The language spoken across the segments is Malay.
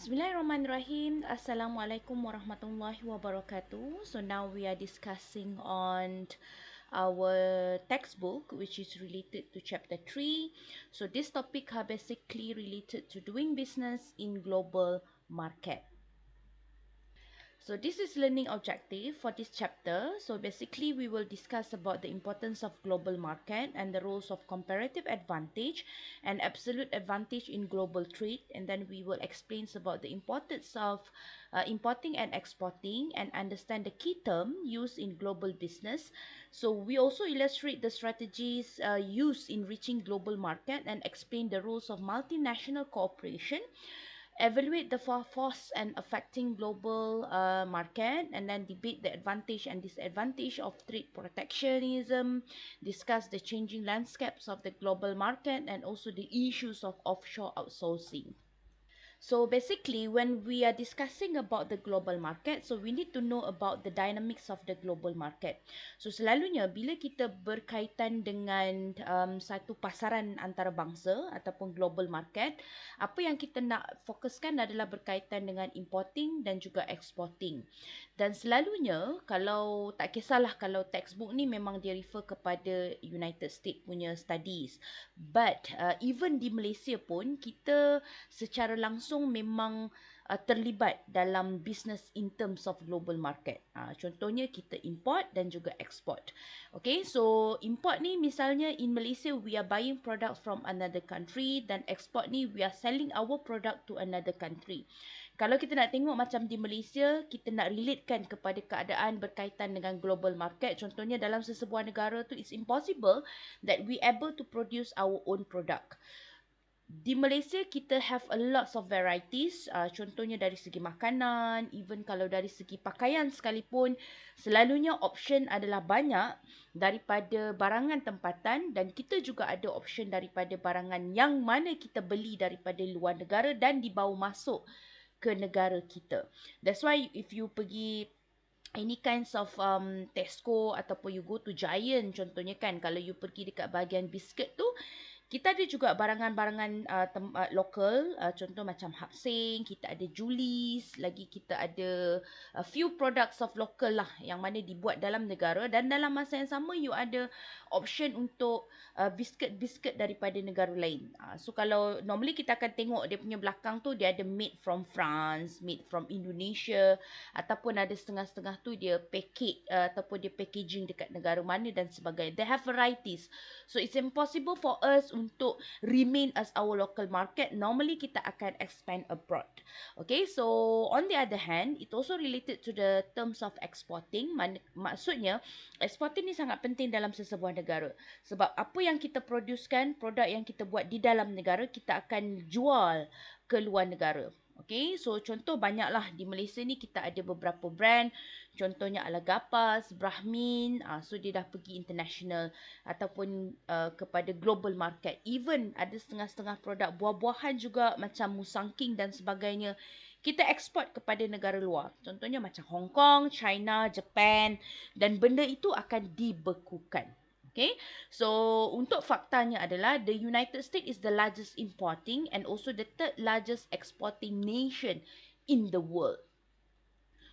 Bismillahirrahmanirrahim. Assalamualaikum warahmatullahi wabarakatuh. So now we are discussing on our textbook which is related to chapter 3. So this topic are basically related to doing business in global market. So this is learning objective for this chapter. So basically we will discuss about the importance of global market and the roles of comparative advantage and absolute advantage in global trade, and then we will explain about the importance of importing and exporting and understand the key term used in global business. So we also illustrate the strategies used in reaching global market and explain the rules of multinational cooperation, evaluate the force and affecting global market, and then debate the advantage and disadvantage of trade protectionism, discuss the changing landscapes of the global market, and also the issues of offshore outsourcing. So basically, when we are discussing about the global market, so we need to know about the dynamics of the global market. So selalunya bila kita berkaitan dengan satu pasaran antarabangsa ataupun global market, apa yang kita nak fokuskan adalah berkaitan dengan importing dan juga exporting. Dan selalunya kalau tak kisahlah kalau textbook ni memang dia refer kepada United States punya studies. But even di Malaysia pun kita secara langsung memang terlibat dalam business in terms of global market. Contohnya kita import dan juga export. Okay, so import ni misalnya in Malaysia we are buying products from another country, dan export ni we are selling our product to another country. Kalau kita nak tengok macam di Malaysia, kita nak relatekan kepada keadaan berkaitan dengan global market. Contohnya dalam sesebuah negara tu, it's impossible that we able to produce our own product. Di Malaysia, kita have a lots of varieties. Contohnya dari segi makanan, even kalau dari segi pakaian sekalipun, selalunya option adalah banyak daripada barangan tempatan, dan kita juga ada option daripada barangan yang mana kita beli daripada luar negara dan dibawa masuk ke negara kita. That's why if you pergi any kinds of Tesco ataupun you go to Giant contohnya kan, kalau you pergi dekat bahagian biscuit tu, kita ada juga barangan-barangan lokal, contoh macam Hapsing, kita ada Julies, lagi kita ada a few products of local lah yang mana dibuat dalam negara, dan dalam masa yang sama you ada option untuk biscuit-biscuit daripada negara lain. So kalau normally kita akan tengok dia punya belakang tu dia ada made from France, made from Indonesia, ataupun ada setengah-setengah tu dia package ataupun dia packaging dekat negara mana dan sebagainya. They have varieties. So it's impossible for us untuk remain as our local market. Normally kita akan expand abroad. Okay, so on the other hand, it also related to the terms of exporting. Maksudnya, exporting ni sangat penting dalam sesebuah negara. Sebab apa yang kita producekan, produk yang kita buat di dalam negara, kita akan jual ke luar negara. Okay, so contoh banyaklah di Malaysia ni kita ada beberapa brand. Contohnya Alagapas, Brahmin, so dia dah pergi international ataupun kepada global market. Even ada setengah-setengah produk buah-buahan juga macam Musang King dan sebagainya, kita ekspor kepada negara luar. Contohnya macam Hong Kong, China, Japan, dan benda itu akan dibekukan. Okay, so untuk faktanya adalah the United States is the largest importing and also the third largest exporting nation in the world.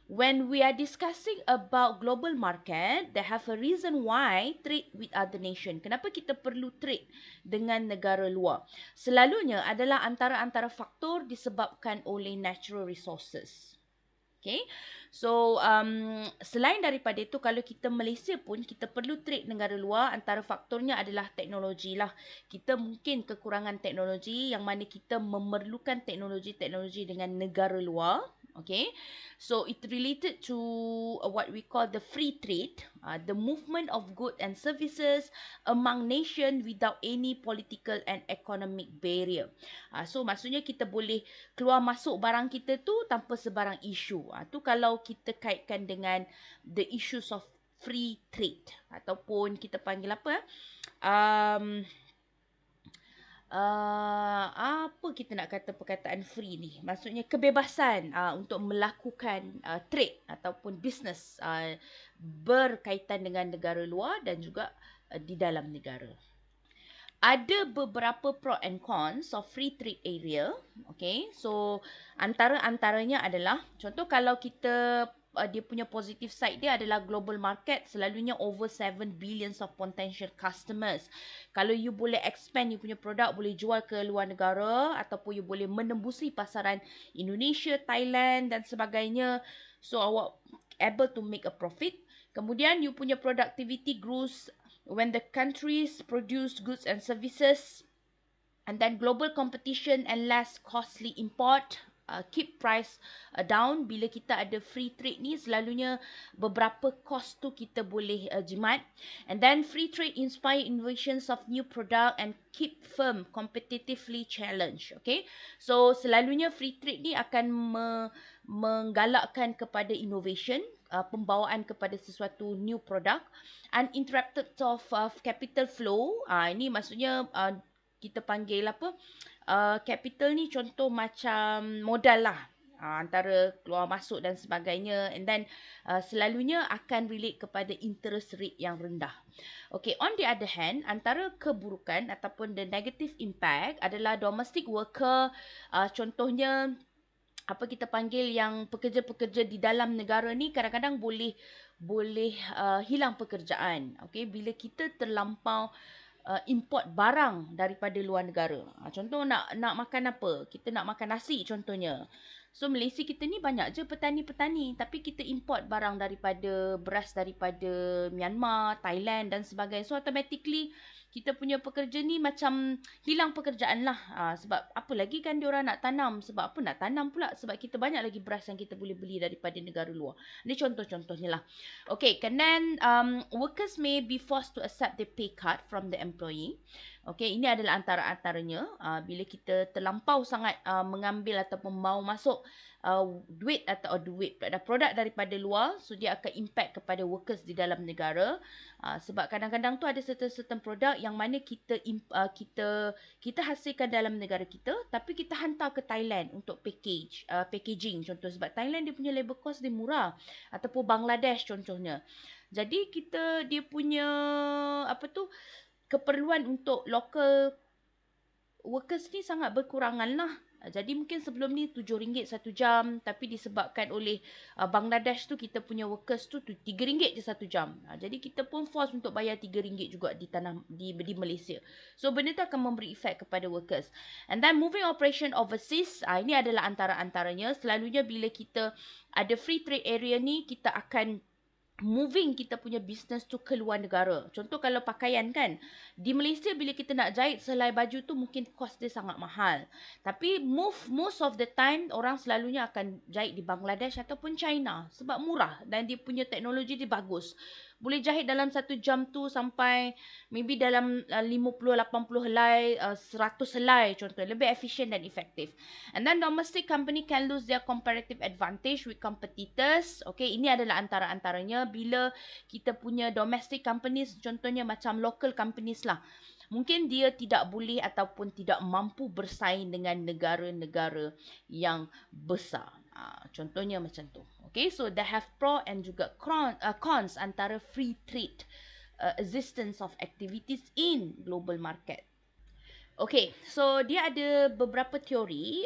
When we are discussing about global market, they have a reason why trade with other nation. Kenapa kita perlu trade dengan negara luar? Selalunya adalah antara faktor disebabkan oleh natural resources. Okay, so selain daripada itu, kalau kita Malaysia pun kita perlu trade negara luar, antara faktornya adalah teknologi lah. Kita mungkin kekurangan teknologi yang mana kita memerlukan teknologi dengan negara luar. Okay, so it related to what we call the free trade, the movement of goods and services among nation without any political and economic barrier. So maksudnya kita boleh keluar masuk barang kita tu tanpa sebarang isu. Tu kalau kita kaitkan dengan the issues of free trade, ataupun kita panggil apa? Apa kita nak kata perkataan free ni? Maksudnya kebebasan untuk melakukan trade ataupun business berkaitan dengan negara luar dan juga di dalam negara. ada beberapa pro and cons of free trade area. Okay, so antara-antaranya adalah, contoh kalau kita dia punya positive side dia adalah global market, selalunya over 7 billions of potential customers. Kalau you boleh expand you punya produk, boleh jual ke luar negara, ataupun you boleh menembusi pasaran Indonesia, Thailand dan sebagainya, so awak able to make a profit. Kemudian you punya productivity grows when the countries produce goods and services, and then global competition and less costly import keep price down. Bila kita ada free trade ni, selalunya beberapa cost tu kita boleh jimat. And then free trade inspire innovations of new product and keep firm competitively challenge. Okay, so selalunya free trade ni akan menggalakkan kepada innovation, pembawaan kepada sesuatu new product. Uninterrupted of capital flow, ini maksudnya kita panggil apa, capital ni contoh macam modal lah, antara keluar masuk dan sebagainya. And then selalunya akan relate kepada interest rate yang rendah. Okay, on the other hand, antara keburukan ataupun the negative impact adalah domestic worker, contohnya apa kita panggil yang pekerja-pekerja di dalam negara ni kadang-kadang boleh hilang pekerjaan. Okay, bila kita terlampau import barang daripada luar negara. Contoh nak makan apa? Kita nak makan nasi contohnya. So Malaysia kita ni banyak je petani-petani, tapi kita import barang daripada beras daripada Myanmar, Thailand dan sebagainya. So automatically kita punya pekerja ni macam hilang pekerjaan lah. Sebab apa lagi kan diorang nak tanam. Sebab apa nak tanam pula? Sebab kita banyak lagi beras yang kita boleh beli daripada negara luar. Ini contoh-contohnya lah. Okay, and then workers may be forced to accept the pay cut from the employee. Okay, ini adalah antara-antaranya. Bila kita terlampau sangat mengambil ataupun mau masuk duit produk daripada luar, so dia akan impact kepada workers di dalam negara. Sebab kadang-kadang tu ada certain produk yang mana kita hasilkan dalam negara kita, tapi kita hantar ke Thailand untuk packaging contoh, sebab Thailand dia punya labor cost dia murah, ataupun Bangladesh contohnya. Jadi dia punya keperluan untuk local workers ni sangat berkurangan lah. Jadi mungkin sebelum ni RM7 satu jam, tapi disebabkan oleh Bangladesh tu, kita punya workers tu RM3 je satu jam. Jadi kita pun force untuk bayar RM3 juga di Malaysia. So benda tu akan memberi efek kepada workers. And then moving operation overseas, ini adalah antara-antaranya. Selalunya bila kita ada free trade area ni, kita akan moving kita punya business tu ke luar negara. Contoh kalau pakaian kan, di Malaysia bila kita nak jahit selai baju tu mungkin cost dia sangat mahal. Tapi most of the time orang selalunya akan jahit di Bangladesh ataupun China sebab murah dan dia punya teknologi dia bagus. Boleh jahit dalam satu jam tu sampai maybe dalam 50-80 helai, 100 helai contoh. Lebih efisien dan efektif. And then domestic company can lose their comparative advantage with competitors. Okay, ini adalah antara-antaranya bila kita punya domestic companies, contohnya macam local companies lah. Mungkin dia tidak boleh ataupun tidak mampu bersaing dengan negara-negara yang besar. Contohnya macam tu. Okay, so they have pro and juga cons antara free trade existence of activities in global market. Okay, so dia ada beberapa teori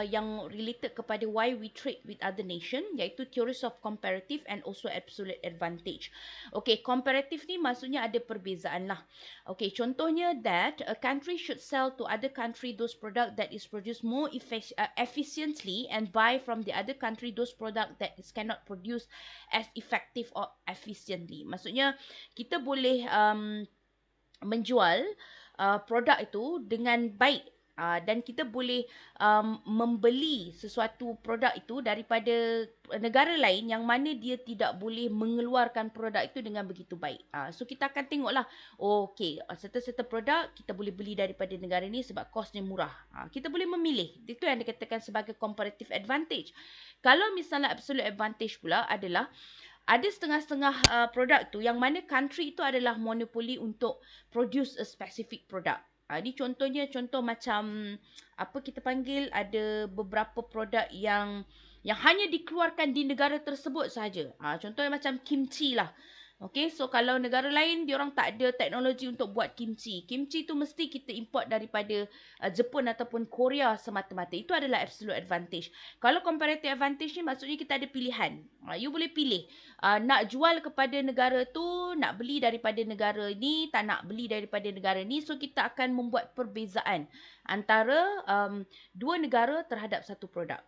yang related kepada why we trade with other nation, iaitu theories of comparative and also absolute advantage. Okay, comparative ni maksudnya ada perbezaan lah. Okay, contohnya that a country should sell to other country those product that is produced more efficiently and buy from the other country those product that is cannot produce as effective or efficiently. Maksudnya kita boleh menjual produk itu dengan baik, dan kita boleh membeli sesuatu produk itu daripada negara lain yang mana dia tidak boleh mengeluarkan produk itu dengan begitu baik. So kita akan tengoklah, okay, certain produk kita boleh beli daripada negara ni sebab kosnya murah. Kita boleh memilih. Itu yang dikatakan sebagai comparative advantage. Kalau misalnya absolute advantage pula adalah ada setengah-setengah produk tu yang mana country itu adalah monopoli untuk produce a specific product. Ini contoh macam apa kita panggil, ada beberapa produk yang hanya dikeluarkan di negara tersebut sahaja. Contohnya macam kimchi lah. Okay, so kalau negara lain, diorang tak ada teknologi untuk buat kimchi. Kimchi tu mesti kita import daripada Jepun ataupun Korea semata-mata. Itu adalah absolute advantage. Kalau comparative advantage ni maksudnya kita ada pilihan. You boleh pilih. Nak jual kepada negara tu, nak beli daripada negara ni, tak nak beli daripada negara ni. So kita akan membuat perbezaan antara dua negara terhadap satu produk.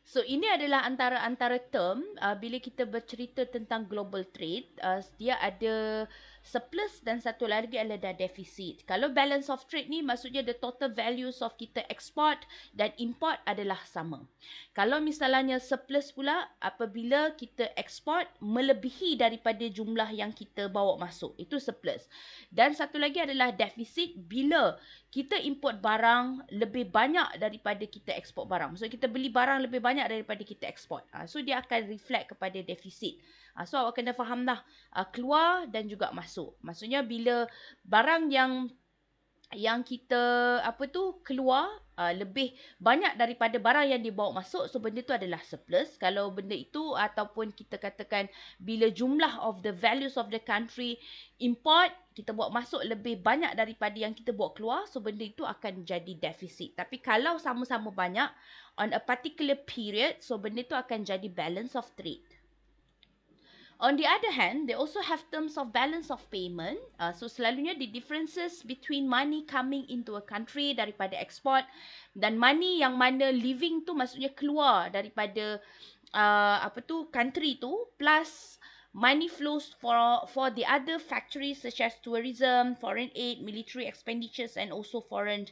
So ini adalah antara term bila kita bercerita tentang global trade, dia ada surplus dan satu lagi adalah deficit. Kalau balance of trade ni maksudnya the total values of kita export dan import adalah sama. Kalau misalnya surplus pula apabila kita export melebihi daripada jumlah yang kita bawa masuk, itu surplus. Dan satu lagi adalah deficit bila kita import barang lebih banyak daripada kita ekspor barang. So kita beli barang lebih banyak daripada kita ekspor. So dia akan reflect kepada defisit. So awak kena faham dah, keluar dan juga masuk. Maksudnya bila barang yang kita keluar lebih banyak daripada barang yang dibawa masuk, so benda tu adalah surplus. Kalau benda itu ataupun kita katakan bila jumlah of the values of the country import kita bawa masuk lebih banyak daripada yang kita bawa keluar, so benda itu akan jadi deficit. Tapi kalau sama-sama banyak on a particular period, so benda itu akan jadi balance of trade. On the other hand, they also have terms of balance of payment. So selalunya the differences between money coming into a country daripada export dan money yang mana leaving tu maksudnya keluar daripada country tu, plus money flows for the other factories such as tourism, foreign aid, military expenditures and also foreign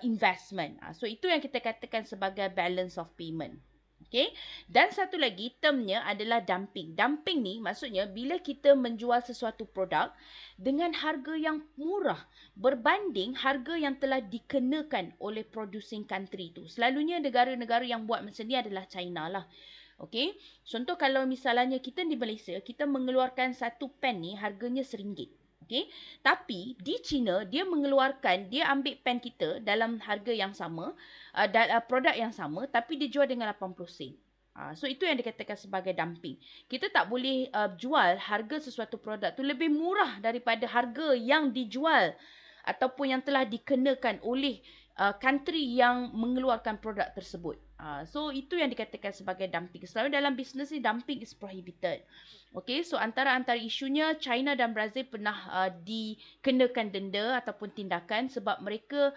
investment. So itu yang kita katakan sebagai balance of payment. Okay. Dan satu lagi termnya adalah dumping. Dumping ni maksudnya bila kita menjual sesuatu produk dengan harga yang murah berbanding harga yang telah dikenakan oleh producing country tu. Selalunya negara-negara yang buat macam ni adalah China lah. Okay. Contoh kalau misalnya kita di Malaysia, kita mengeluarkan satu pen ni harganya RM1. Okay. Tapi di China, dia ambil pen kita dalam harga yang sama, produk yang sama, tapi dia jual dengan 80 sen. So itu yang dikatakan sebagai dumping. Kita tak boleh jual harga sesuatu produk tu lebih murah daripada harga yang dijual ataupun yang telah dikenakan oleh country yang mengeluarkan produk tersebut. So itu yang dikatakan sebagai dumping. Selalu dalam bisnes ni dumping is prohibited. Okay, so antara isunya China dan Brazil pernah dikenakan denda ataupun tindakan sebab mereka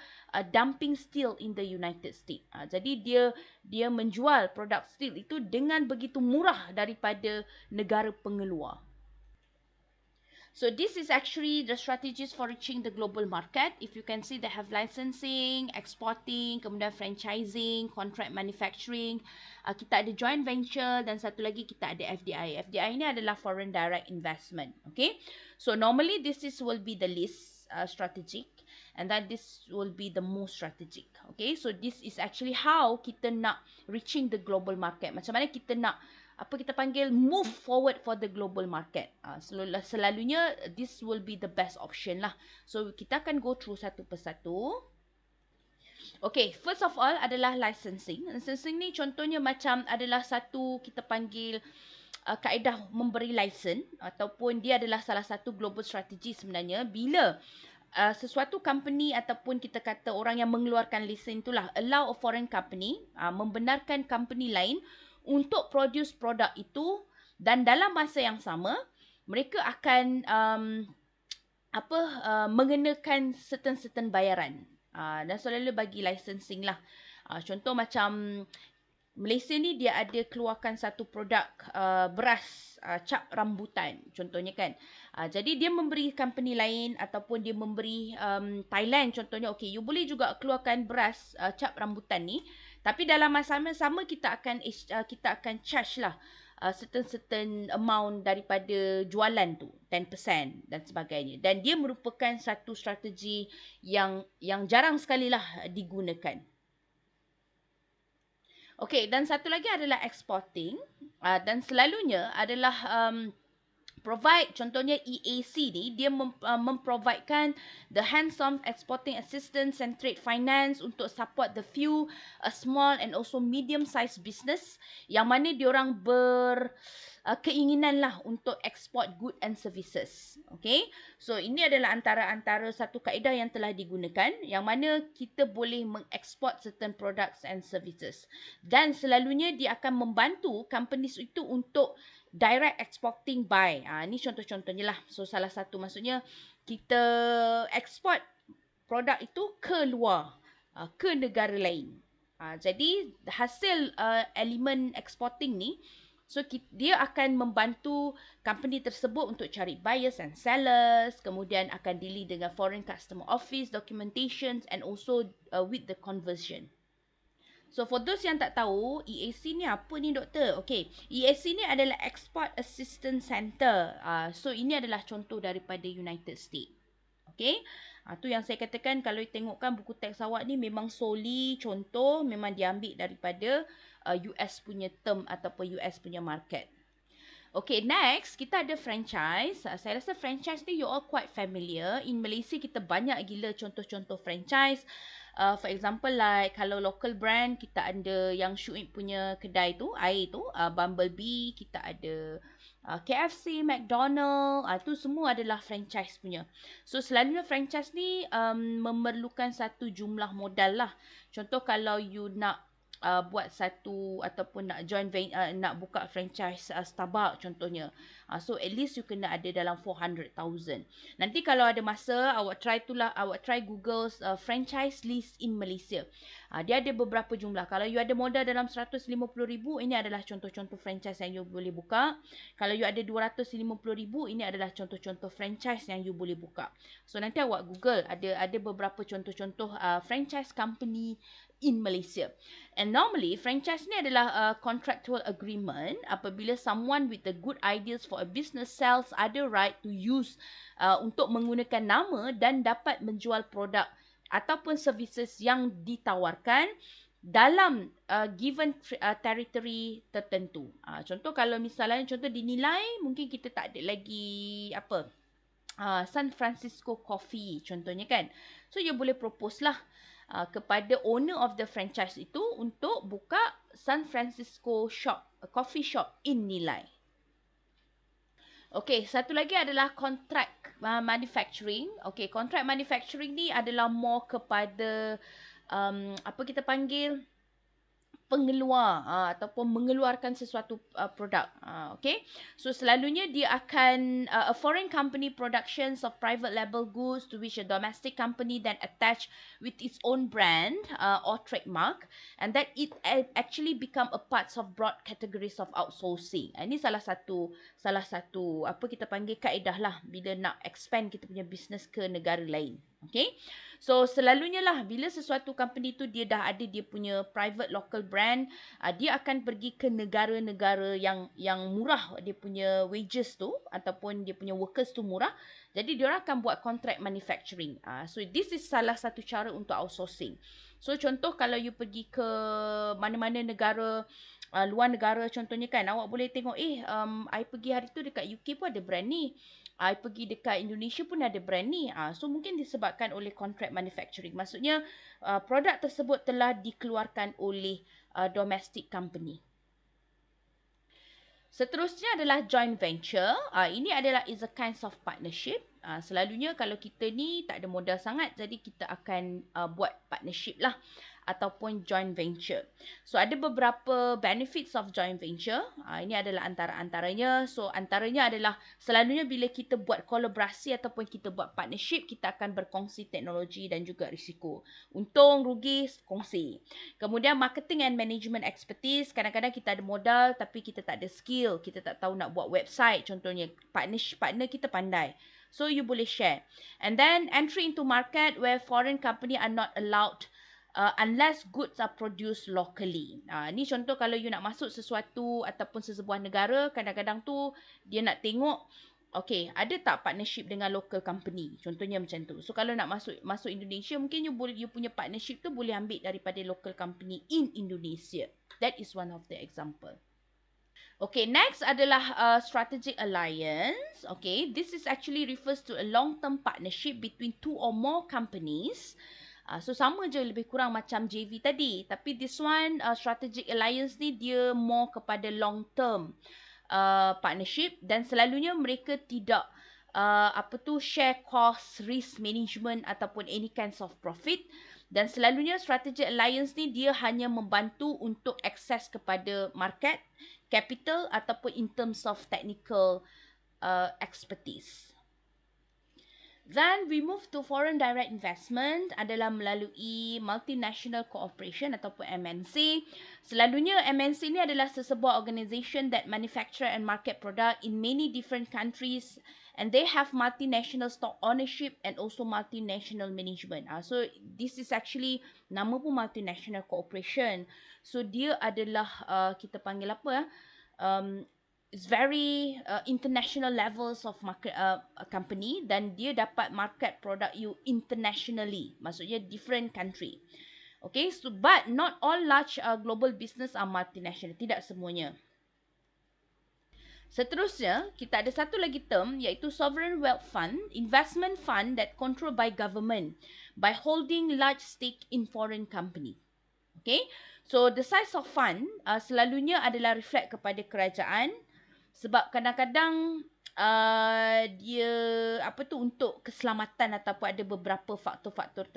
dumping steel in the United States. Jadi dia menjual produk steel itu dengan begitu murah daripada negara pengeluar. So this is actually the strategies for reaching the global market. If you can see, they have licensing, exporting, kemudian franchising, contract manufacturing. Kita ada joint venture dan satu lagi kita ada FDI. FDI ini adalah foreign direct investment. Okay. So normally this will be the least strategic, and then this will be the most strategic. Okay. So this is actually how kita nak reaching the global market. Macam mana kita nak move forward for the global market. Selalunya this will be the best option lah. So kita akan go through satu persatu. Okay, first of all adalah licensing. Licensing ni contohnya macam adalah satu kita panggil kaedah memberi license ataupun dia adalah salah satu global strategy sebenarnya bila sesuatu company ataupun kita kata orang yang mengeluarkan lesen itulah allow a foreign company membenarkan company lain untuk produce produk itu dan dalam masa yang sama mereka akan mengenakan certain bayaran dan selalu bagi licensing lah. Contoh macam Malaysia ni dia ada keluarkan satu produk beras cap rambutan contohnya kan. Jadi dia memberi company lain ataupun dia memberi Thailand contohnya, okay, you boleh juga keluarkan beras cap rambutan ni, tapi dalam masa sama kita akan charge lah certain amount daripada jualan tu, 10% dan sebagainya. Dan dia merupakan satu strategi yang jarang sekali lah digunakan. Okay, dan satu lagi adalah exporting. Dan selalunya adalah provide, contohnya EAC ni, dia memprovidekan the hands-on exporting assistance and trade finance untuk support the few small and also medium-sized business yang mana diorang keinginan lah untuk export good and services. Okay, so ini adalah antara satu kaedah yang telah digunakan yang mana kita boleh mengeksport certain products and services, dan selalunya dia akan membantu companies itu untuk direct exporting by. Ni contoh-contohnya lah. So salah satu maksudnya kita export produk itu ke luar, ke negara lain. Jadi hasil elemen exporting ni, so dia akan membantu company tersebut untuk cari buyers and sellers, kemudian akan deal dengan foreign customer office, documentations and also with the conversion. So for those yang tak tahu, EAC ni apa ni doktor? Okay, EAC ni adalah Export Assistance Center. So ini adalah contoh daripada United States. Okay, tu yang saya katakan, kalau tengokkan buku teks awak ni memang solely contoh, memang diambil daripada US punya term ataupun US punya market. Okay, next kita ada franchise. Saya rasa franchise ni you all quite familiar. In Malaysia kita banyak gila contoh-contoh franchise. For example, like kalau local brand, kita ada yang Shuib punya kedai tu, air tu, Bumblebee, kita ada KFC, McDonald, tu semua adalah franchise punya. So selalunya franchise ni memerlukan satu jumlah modal lah. Contoh kalau you nak buat satu ataupun nak nak buka franchise Starbucks contohnya. So at least you kena ada dalam 400,000. Nanti kalau ada masa awak try Google franchise list in Malaysia. Dia ada beberapa jumlah. Kalau you ada modal dalam 150,000, ini adalah contoh-contoh franchise yang you boleh buka. Kalau you ada 250,000, ini adalah contoh-contoh franchise yang you boleh buka. So nanti awak Google, ada beberapa contoh-contoh franchise company in Malaysia. And normally franchise ni adalah contractual agreement apabila someone with the good ideas for a business sells other right to use untuk menggunakan nama dan dapat menjual produk ataupun services yang ditawarkan dalam given territory tertentu. Contoh kalau misalnya dinilai mungkin kita tak ada lagi San Francisco Coffee contohnya kan. So you boleh propose lah kepada owner of the franchise itu untuk buka San Francisco shop, coffee shop in Nilai. Okay, satu lagi adalah contract manufacturing. Okay, contract manufacturing ni adalah more kepada apa kita panggil pengeluar ataupun mengeluarkan sesuatu produk. Okay, so selalunya dia akan a foreign company productions of private label goods to which a domestic company then attach with its own brand or trademark, and that it actually become a parts of broad categories of outsourcing. Ini salah satu apa kita panggil kaedah lah bila nak expand kita punya business ke negara lain. Okay, so selalunya lah bila sesuatu company tu dia dah ada dia punya private local brand, dia akan pergi ke negara-negara yang murah dia punya wages tu ataupun dia punya workers tu murah. Jadi dia orang akan buat contract manufacturing. So this is salah satu cara untuk outsourcing. So contoh kalau you pergi ke mana-mana negara, luar negara contohnya kan, awak boleh tengok I pergi hari tu dekat UK pun ada brand ni. I pergi dekat Indonesia pun ada brand ni. So mungkin disebabkan oleh contract manufacturing. Maksudnya produk tersebut telah dikeluarkan oleh domestic company. Seterusnya adalah joint venture. Ini adalah is a kind of partnership. Selalunya kalau kita ni tak ada modal sangat, jadi kita akan buat partnership lah ataupun joint venture. So ada beberapa benefits of joint venture. Ini adalah antara-antaranya. So antaranya adalah selalunya bila kita buat kolaborasi ataupun kita buat partnership, kita akan berkongsi teknologi dan juga risiko. Untung, rugi, kongsi. Kemudian marketing and management expertise. Kadang-kadang kita ada modal tapi kita tak ada skill. Kita tak tahu nak buat website contohnya. Partner kita pandai. So you boleh share. And then entry into market where foreign company are not allowed unless goods are produced locally. Ni contoh kalau you nak masuk sesuatu ataupun sesebuah negara, kadang-kadang tu dia nak tengok, okay, ada tak partnership dengan local company? Contohnya macam tu. So kalau nak masuk Indonesia, mungkin you punya partnership tu boleh ambil daripada local company in Indonesia. That is one of the example. Okay, next adalah strategic alliance. Okay, this is actually refers to a long-term partnership between two or more companies. So sama je lebih kurang macam JV tadi, tapi this one strategic alliance ni dia more kepada long-term partnership, dan selalunya mereka tidak share cost, risk management ataupun any kinds of profit. Dan selalunya strategic alliance ni dia hanya membantu untuk akses kepada market, capital ataupun in terms of technical expertise. Then we move to foreign direct investment adalah melalui multinational cooperation ataupun MNC. Selalunya MNC ni adalah sesebuah organisation that manufacture and market product in many different countries, and they have multinational stock ownership and also multinational management. So this is actually nama pun multinational cooperation. So dia adalah kita panggil apa it's very international levels of market company, dan dia dapat market product you internationally, maksudnya different country. Okay, so but not all large global business are multinational, tidak semuanya. Seterusnya, kita ada satu lagi term iaitu sovereign wealth fund, investment fund that controlled by government by holding large stake in foreign company. Okay, so the size of fund selalunya adalah reflect kepada kerajaan, sebab kadang-kadang dia untuk keselamatan ataupun ada beberapa faktor-faktor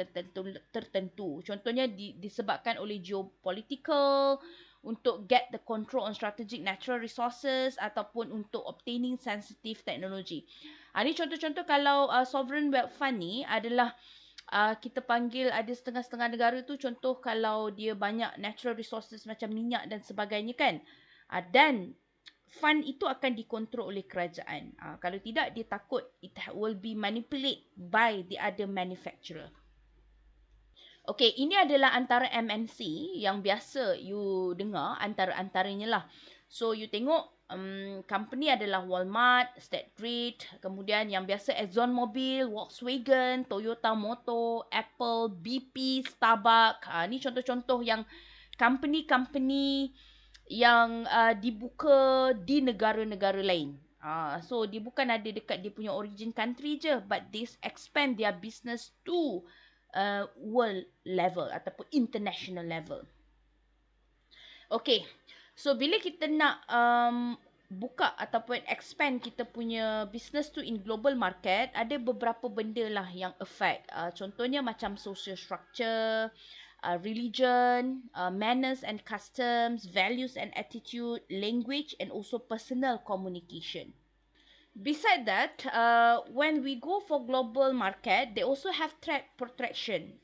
tertentu. Contohnya disebabkan oleh geopolitical, untuk get the control on strategic natural resources ataupun untuk obtaining sensitive technology. Ini contoh-contoh kalau sovereign wealth fund ni adalah kita panggil ada setengah-setengah negara tu, contoh kalau dia banyak natural resources macam minyak dan sebagainya kan. Dan fund itu akan dikontrol oleh kerajaan. Kalau tidak, dia takut it will be manipulated by the other manufacturer. Okay, ini adalah antara MNC yang biasa you dengar, antara-antaranya lah. So, you tengok company adalah Walmart, State Grid, kemudian yang biasa ExxonMobil, Volkswagen, Toyota Motor, Apple, BP, Starbucks. Ni contoh-contoh yang company-company yang dibuka di negara-negara lain. So dia bukan ada dekat dia punya origin country je, but they expand their business to world level ataupun international level. Okay, so bila kita nak buka ataupun expand kita punya business tu in global market, ada beberapa benda lah yang affect. Contohnya macam social structure, religion, manners and customs, values and attitude, language and also personal communication. Beside that, when we go for global market, they also have threat protection.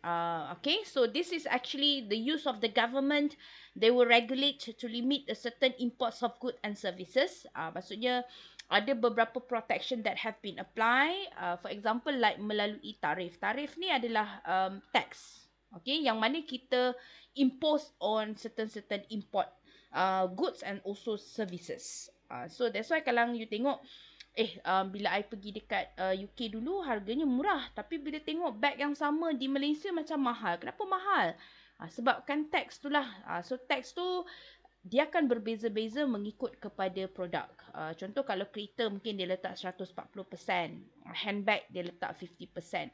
Okay, so this is actually the use of the government. They will regulate to limit a certain imports of goods and services. Maksudnya ada beberapa protection that have been applied. For example, like melalui tarif. Tarif ni adalah tax. Okay, yang mana kita impose on certain import goods and also services. So that's why kalau you tengok bila I pergi dekat UK dulu harganya murah, tapi bila tengok bag yang sama di Malaysia macam mahal. Kenapa mahal? Sebabkan tax tu lah. So tax tu dia akan berbeza-beza mengikut kepada produk. Contoh kalau kereta mungkin dia letak 140%, handbag dia letak 50%.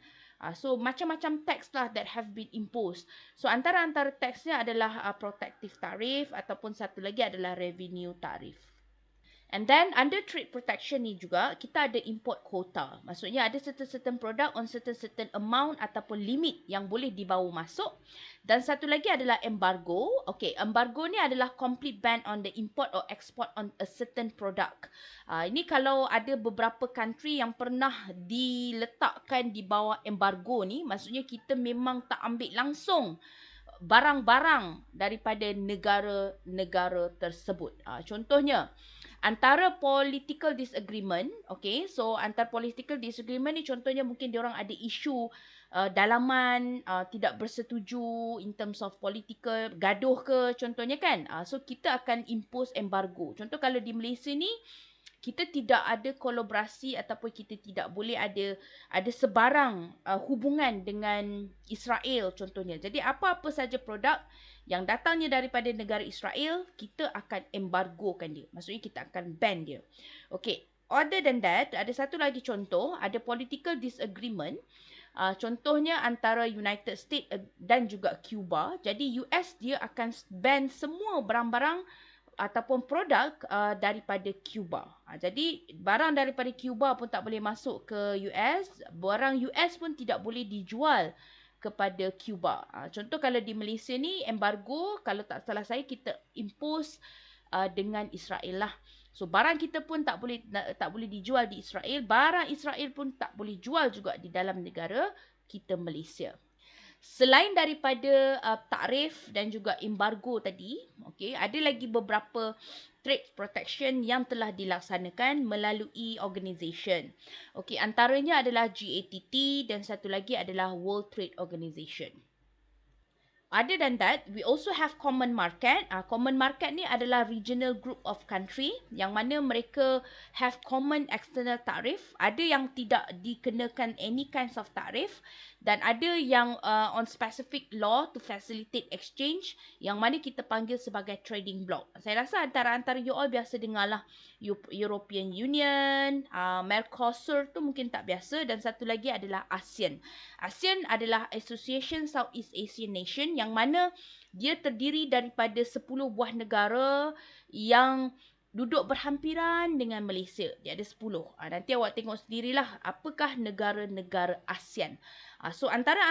So macam-macam tax lah that have been imposed. So antara taxnya adalah protective tarif ataupun satu lagi adalah revenue tarif. And then under trade protection ni juga kita ada import quota. Maksudnya ada certain product on certain amount ataupun limit yang boleh dibawa masuk. Dan satu lagi adalah embargo. Okay, embargo ni adalah complete ban on the import or export on a certain product. Ini kalau ada beberapa country yang pernah diletakkan di bawah embargo ni, maksudnya kita memang tak ambil langsung barang-barang daripada negara-negara tersebut. Contohnya antara political disagreement, okay, so antara political disagreement ni contohnya mungkin diorang ada isu dalaman, tidak bersetuju in terms of political, gaduh ke contohnya kan. So kita akan impose embargo. Contoh kalau di Malaysia ni kita tidak ada kolaborasi ataupun kita tidak boleh ada sebarang hubungan dengan Israel contohnya. Jadi apa-apa saja produk yang datangnya daripada negara Israel, kita akan embargokan dia. Maksudnya kita akan ban dia. Okay. Other than that, ada satu lagi contoh, ada political disagreement. Contohnya antara United States dan juga Cuba. Jadi US dia akan ban semua barang-barang ataupun produk daripada Cuba. Jadi barang daripada Cuba pun tak boleh masuk ke US. Barang US pun tidak boleh dijual kepada Cuba. Contoh kalau di Malaysia ni embargo, kalau tak salah saya kita impose dengan Israel lah. So barang kita pun tak boleh dijual di Israel, barang Israel pun tak boleh jual juga di dalam negara kita Malaysia. Selain daripada takrif dan juga embargo tadi, okey, ada lagi beberapa trade protection yang telah dilaksanakan melalui organisation. Okey, antaranya adalah GATT dan satu lagi adalah World Trade Organization. Other than that, we also have common market. Common market ni adalah regional group of country yang mana mereka have common external tariff. Ada yang tidak dikenakan any kinds of tariff dan ada yang on specific law to facilitate exchange yang mana kita panggil sebagai trading block. Saya rasa antara you all biasa dengar lah European Union, Mercosur tu mungkin tak biasa dan satu lagi adalah ASEAN. ASEAN adalah Association Southeast Asian Nation yang mana dia terdiri daripada 10 buah negara yang duduk berhampiran dengan Malaysia. Dia ada 10. Nanti awak tengok sendirilah apakah negara-negara ASEAN. So antara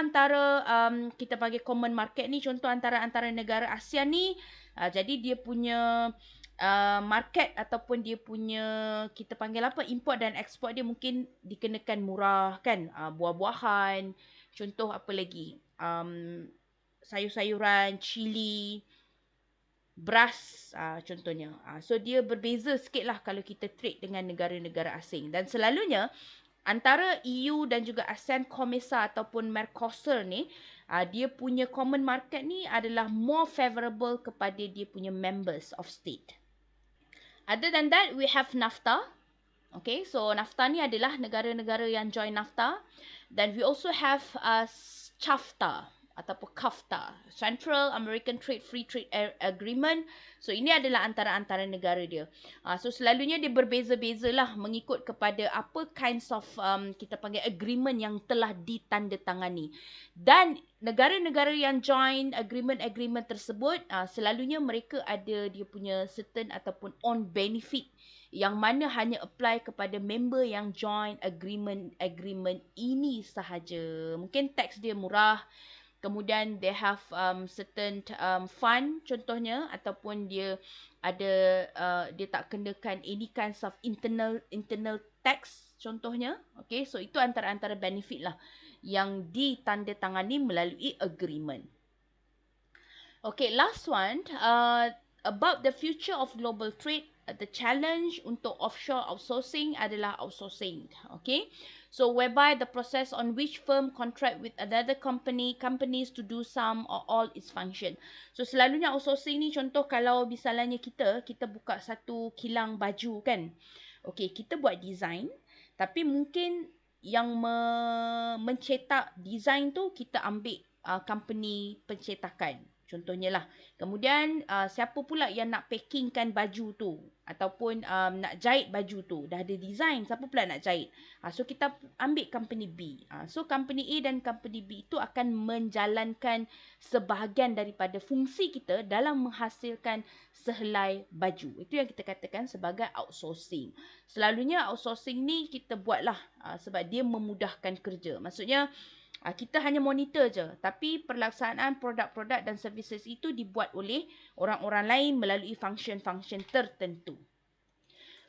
kita panggil common market ni, contoh antara negara ASEAN ni, jadi dia punya market ataupun dia punya kita panggil apa, import dan ekspor dia mungkin dikenakan murah kan, buah-buahan, contoh apa lagi, sayur-sayuran, cili, beras contohnya. So dia berbeza sikit lah kalau kita trade dengan negara-negara asing. Dan selalunya antara EU dan juga ASEAN COMESA ataupun Mercosur ni, dia punya common market ni adalah more favorable kepada dia punya members of state. Other than that, we have NAFTA. Okay, so NAFTA ni adalah negara-negara yang join NAFTA. Then we also have CAFTA ataupun CAFTA, Central American Free Trade Agreement. So ini adalah antara negara dia. So selalunya dia berbeza-beza lah mengikut kepada apa kinds of kita panggil agreement yang telah ditandatangani. Dan negara-negara yang join agreement tersebut, selalunya mereka ada dia punya certain ataupun on benefit yang mana hanya apply kepada member yang join agreement ini sahaja. Mungkin tax dia murah. Kemudian they have certain fund contohnya, ataupun dia ada dia tak kenakan any kinds of internal tax contohnya. Okay, so itu antara benefit lah yang ditandatangani melalui agreement. Okay, last one about the future of global trade. The challenge untuk offshore outsourcing adalah outsourcing. Okay, so whereby the process on which firm contract with another companies to do some or all its function. So selalunya outsourcing ni, contoh kalau misalnya kita buka satu kilang baju kan. Okay, kita buat design, tapi mungkin yang mencetak design tu kita ambil company pencetakan. Contohnya lah. Kemudian siapa pula yang nak packingkan baju tu ataupun nak jahit baju tu. Dah ada design, siapa pula nak jahit. So kita ambil company B. So company A dan company B itu akan menjalankan sebahagian daripada fungsi kita dalam menghasilkan sehelai baju. Itu yang kita katakan sebagai outsourcing. Selalunya outsourcing ni kita buatlah sebab dia memudahkan kerja. Maksudnya kita hanya monitor je, tapi pelaksanaan produk-produk dan services itu dibuat oleh orang-orang lain melalui function-function tertentu.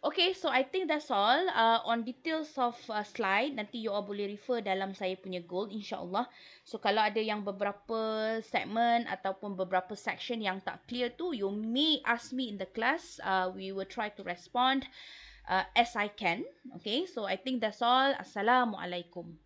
Okay, so I think that's all. On details of slide, nanti you all boleh refer dalam saya punya goal, insyaAllah. So kalau ada yang beberapa segment ataupun beberapa section yang tak clear tu, you may ask me in the class. We will try to respond as I can. Okay, so I think that's all. Assalamualaikum.